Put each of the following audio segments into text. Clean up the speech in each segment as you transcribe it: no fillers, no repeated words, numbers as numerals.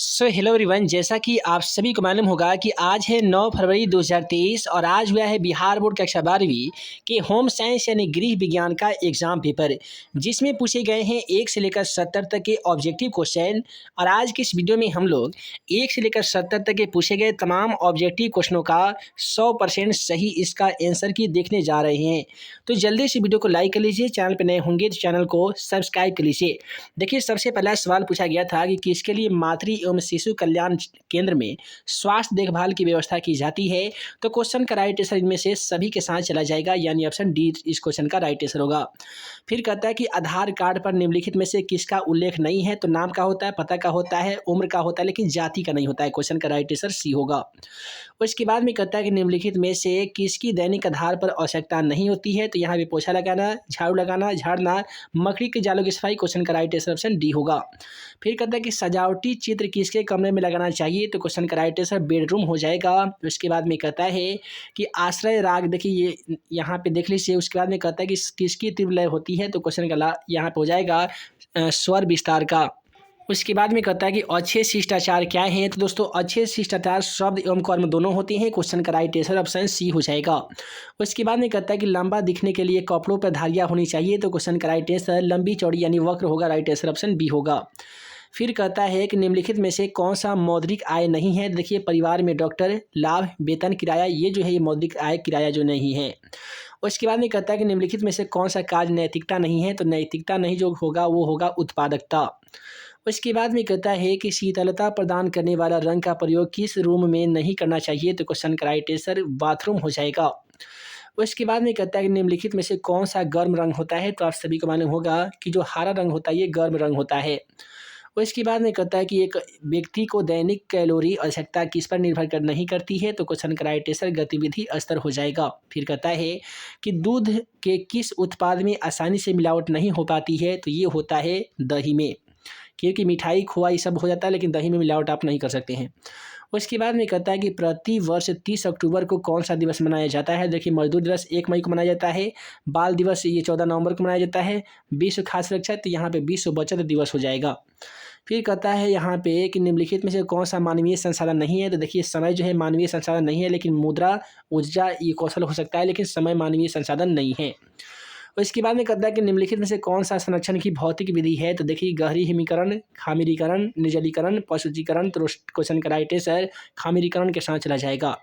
Hello everyone, जैसा कि आप सभी को मालूम होगा कि आज है 9 फरवरी 2023 और आज हुआ है बिहार बोर्ड कक्षा 12वीं के होम साइंस यानी गृह विज्ञान का एग्जाम पेपर, जिसमें पूछे गए हैं 1 से लेकर 70 तक के ऑब्जेक्टिव क्वेश्चन। और आज की इस वीडियो में हम लोग 1 से लेकर 70 तक के पूछे गए तमाम ऑब्जेक्टिव क्वेश्चनों का 100% सही इसका आंसर की देखने जा रहे हैं। तो जल्दी से वीडियो को लाइक कर लीजिए, चैनल पर नए होंगे तो चैनल को सब्सक्राइब कर लीजिए। देखिए, सबसे पहला सवाल पूछा गया था कि किसके लिए मातृ एवं शिशु कल्याण केंद्र में स्वास्थ्य देखभाल की व्यवस्था की जाती है। तो क्वेश्चन का राइट आंसर इनमें से सभी के साथ चला जाएगा, यानी ऑप्शन डी इस क्वेश्चन का राइट आंसर होगा। फिर कहता है कि आधार कार्ड पर निम्नलिखित में से किसका उल्लेख नहीं है। तो नाम का होता है, पता का होता है, उम्र का होता है, लेकिन जाति का नहीं होता है। क्वेश्चन का राइट आंसर सी होगा। उसके बाद में कहता है कि निम्नलिखित में से किसकी दैनिक आधार पर आवश्यकता नहीं होती है। तो यहाँ पे पोछा लगाना, झाड़ू लगाना, झाड़ना, मकड़ी के जालों की सफाई। क्वेश्चन का राइट आंसर ऑप्शन डी होगा। फिर कहता है कि सजावटी चित्र किसके कमरे में लगाना चाहिए। तो क्वेश्चन का राइट आंसर बेडरूम हो जाएगा। उसके बाद में कहता है कि आश्रय राग, देखिए ये यहाँ पे देख लीजिए। उसके बाद में कहता है कि किसकी तीव्र लय होती है। तो क्वेश्चन का यहाँ पे हो जाएगा स्वर विस्तार का। उसके बाद में कहता है कि अच्छे शिष्टाचार क्या हैं। तो दोस्तों, अच्छे शिष्टाचार शब्द एवं कर्म दोनों होते हैं। क्वेश्चन का राइट आंसर ऑप्शन सी हो जाएगा। उसके बाद में कहता है कि लंबा दिखने के लिए कपड़ों पर धारियाँ होनी चाहिए। तो क्वेश्चन का राइट आंसर लंबी चौड़ी यानी वक्र होगा। राइट आंसर ऑप्शन बी होगा। फिर कहता है कि निम्नलिखित में से कौन सा मौद्रिक आय नहीं है। देखिए, परिवार में डॉक्टर, लाभ, वेतन, किराया, ये जो है ये मौद्रिक आय किराया जो नहीं है। उसके बाद में कहता है कि निम्नलिखित में से कौन सा कार्य नैतिकता नहीं है। तो नैतिकता नहीं जो होगा वो होगा उत्पादकता। उसके बाद में कहता है कि शीतलता प्रदान करने वाला रंग का प्रयोग किस रूम में नहीं करना चाहिए। तो क्वेश्चन का राइट आंसर बाथरूम हो जाएगा। उसके बाद में कहता है कि निम्नलिखित में से कौन सा गर्म रंग होता है। तो आप सभी को मालूम होगा कि जो हरा रंग होता है ये गर्म रंग होता है। उसके बाद में कहता है कि एक व्यक्ति को दैनिक कैलोरी आवश्यकता किस पर निर्भर कर नहीं करती है। तो क्वेश्चन का राइट आंसर गतिविधि स्तर हो जाएगा। फिर कहता है कि दूध के किस उत्पाद में आसानी से मिलावट नहीं हो पाती है। तो ये होता है दही में, क्योंकि मिठाई, खोआ ये सब हो जाता है, लेकिन दही में मिलावट आप नहीं कर सकते हैं। उसके बाद में कहता है कि प्रति वर्ष 30 अक्टूबर को कौन सा दिवस मनाया जाता है। देखिए, मजदूर दिवस 1 मई को मनाया जाता है। बाल दिवस ये 14 नवंबर को मनाया जाता है। विश्व खाद्य सुरक्षा, तो यहाँ पे विश्व बचत दिवस हो जाएगा। फिर कहता है यहाँ पे कि निम्नलिखित में से कौन सा मानवीय संसाधन नहीं है। तो देखिए, समय जो है मानवीय संसाधन नहीं है, लेकिन मुद्रा, ऊर्जा ये कौशल हो सकता है, लेकिन समय मानवीय संसाधन नहीं है। और इसके बाद में कहता है कि निम्नलिखित में से कौन सा संरक्षण की भौतिक विधि है। तो देखिए, गहरी हिमीकरण, खामिरीकरण, निर्जलीकरण, पशुचीकरण। तो क्वेश्चन का राइट आंसर खामिरीकरण के साथ चला जाएगा।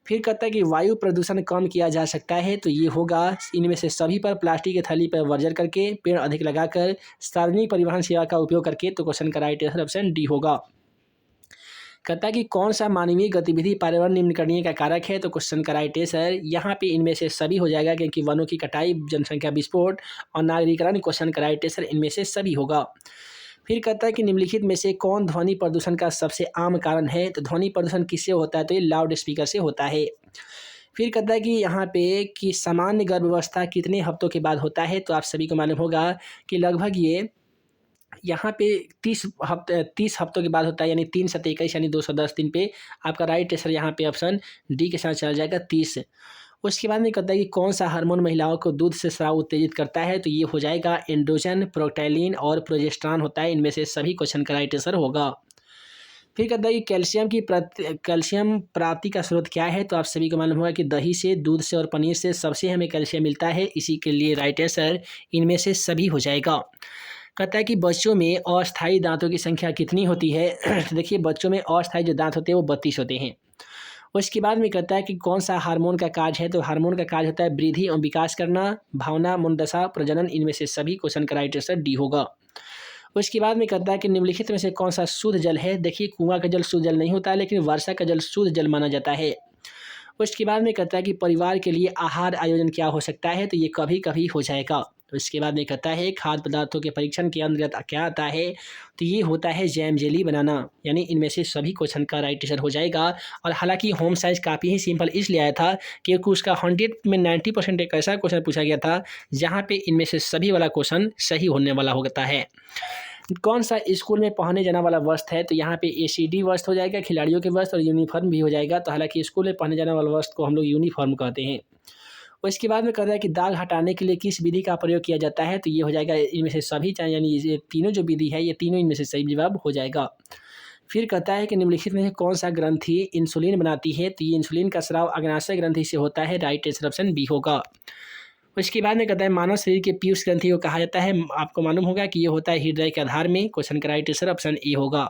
फिर कहता है कि वायु प्रदूषण कम किया जा सकता है। तो ये होगा इनमें से सभी पर प्लास्टिक की थैली पर वर्जन करके, पेड़ अधिक लगाकर, सार्वजनिक परिवहन सेवा का उपयोग करके। तो क्वेश्चन का राइट आंसर ऑप्शन डी होगा। कहता है कि कौन सा मानवीय गतिविधि पर्यावरण निम्नकरणीय का कारक है। तो क्वेश्चन का राइट आंसर यहाँ पे इनमें से सभी हो जाएगा, क्योंकि वनों की कटाई, जनसंख्या विस्फोट और नागरीकरण। क्वेश्चन का राइट आंसर इनमें से सभी होगा। फिर कहता है कि निम्नलिखित में से कौन ध्वनि प्रदूषण का सबसे आम कारण है। तो ध्वनि प्रदूषण किससे होता है। तो ये लाउड स्पीकर से होता है। फिर कहता है कि यहाँ पे कि सामान्य गर्भावस्था कितने हफ्तों के बाद होता है। तो आप सभी को मालूम होगा कि लगभग ये यहाँ पे 30 हफ्तों के बाद होता है, यानी 3 + 21 यानी 210 दिन पे। आपका राइट आंसर यहाँ पे ऑप्शन डी के साथ चला जाएगा 30। उसके बाद में कहता है कि कौन सा हार्मोन महिलाओं को दूध से स्राव उत्तेजित करता है। तो ये हो जाएगा एंड्रोजन, प्रोक्टैलिन और प्रोजेस्टेरॉन होता है। इनमें से सभी क्वेश्चन का राइट आंसर होगा। फिर कहता है कि कैल्शियम प्राप्ति का स्रोत क्या है। तो आप सभी को मालूम होगा कि दही से, दूध से और पनीर से सबसे हमें कैल्शियम मिलता है। इसी के लिए राइट आंसर इनमें से सभी हो जाएगा। कहता है कि बच्चों में अस्थायी दांतों की संख्या कितनी होती है। तो देखिए, बच्चों में अस्थायी जो दांत होते हैं वो 32 होते हैं। उसके बाद में कहता है कि कौन सा हार्मोन का कार्य है। तो हार्मोन का कार्य होता है वृद्धि और विकास करना, भावना, मनोदशा, प्रजनन। इनमें से सभी क्वेश्चन का राइट आंसर डी होगा। उसके बाद में कहता है कि निम्नलिखित में से कौन सा शुद्ध जल है। देखिए, कुआं का जल शुद्ध जल नहीं होता है, लेकिन वर्षा का जल शुद्ध जल माना जाता है। उसके बाद में कहता है कि परिवार के लिए आहार आयोजन क्या हो सकता है। तो ये कभी कभी हो जाएगा। तो इसके बाद में कहता है खाद्य पदार्थों के परीक्षण के अंतर्गत क्या आता है। तो ये होता है जैम जेली बनाना, यानी इनमें से सभी क्वेश्चन का राइट आंसर हो जाएगा। और हालांकि होम साइंस काफ़ी ही सिंपल इसलिए आया था क्योंकि उसका 100 में 90% एक ऐसा क्वेश्चन पूछा गया था जहाँ पे इनमें से सभी वाला क्वेश्चन सही होने वाला होता है। कौन सा स्कूल में पहने जाने वाला वस्त्र है। तो यहाँ पे एसीडी वस्त्र हो जाएगा, खिलाड़ियों के वस्त्र, और यूनिफॉर्म भी हो जाएगा। तो हालांकि स्कूल में पहने जाने वाला वस्त्र को हम लोग यूनिफॉर्म कहते हैं। और इसके बाद में कहता है कि दाग हटाने के लिए किस विधि का प्रयोग किया जाता है। तो ये हो जाएगा इनमें से सभी, चाहे यानी ये तीनों जो विधि है ये तीनों इनमें से सही जवाब हो जाएगा। फिर कहता है कि निम्नलिखित में से कौन सा ग्रंथि इंसुलिन बनाती है, तो ये इंसुलिन का स्राव अग्नाशय ग्रंथि से होता है। राइट आंसर ऑप्शन बी होगा। उसके बाद में कहता है मानव शरीर के पीयूष ग्रंथि को कहा जाता है, आपको मालूम होगा कि ये होता है हृदय के आधार में। क्वेश्चन का राइट आंसर ऑप्शन ए होगा।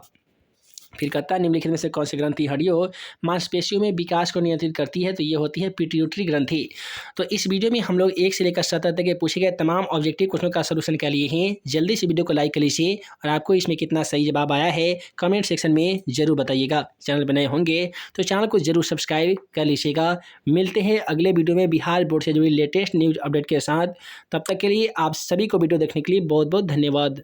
फिर कहता है निम्नलिखित में से कौन सी ग्रंथि हड्डियों मांसपेशियों में विकास को नियंत्रित करती है, तो ये होती है पिट्यूटरी ग्रंथि। तो इस वीडियो में हम लोग 1 से लेकर 7 तक के पूछे गए तमाम ऑब्जेक्टिव क्वेश्चन का सलूशन कर लिए हैं। जल्दी से वीडियो को लाइक कर लीजिए और आपको इसमें कितना सही जवाब आया है कमेंट सेक्शन में जरूर बताइएगा। चैनल पर नए होंगे तो चैनल को जरूर सब्सक्राइब कर लीजिएगा। मिलते हैं अगले वीडियो में बिहार बोर्ड से जुड़ी लेटेस्ट न्यूज़ अपडेट के साथ। तब तक के लिए आप सभी को वीडियो देखने के लिए बहुत बहुत धन्यवाद।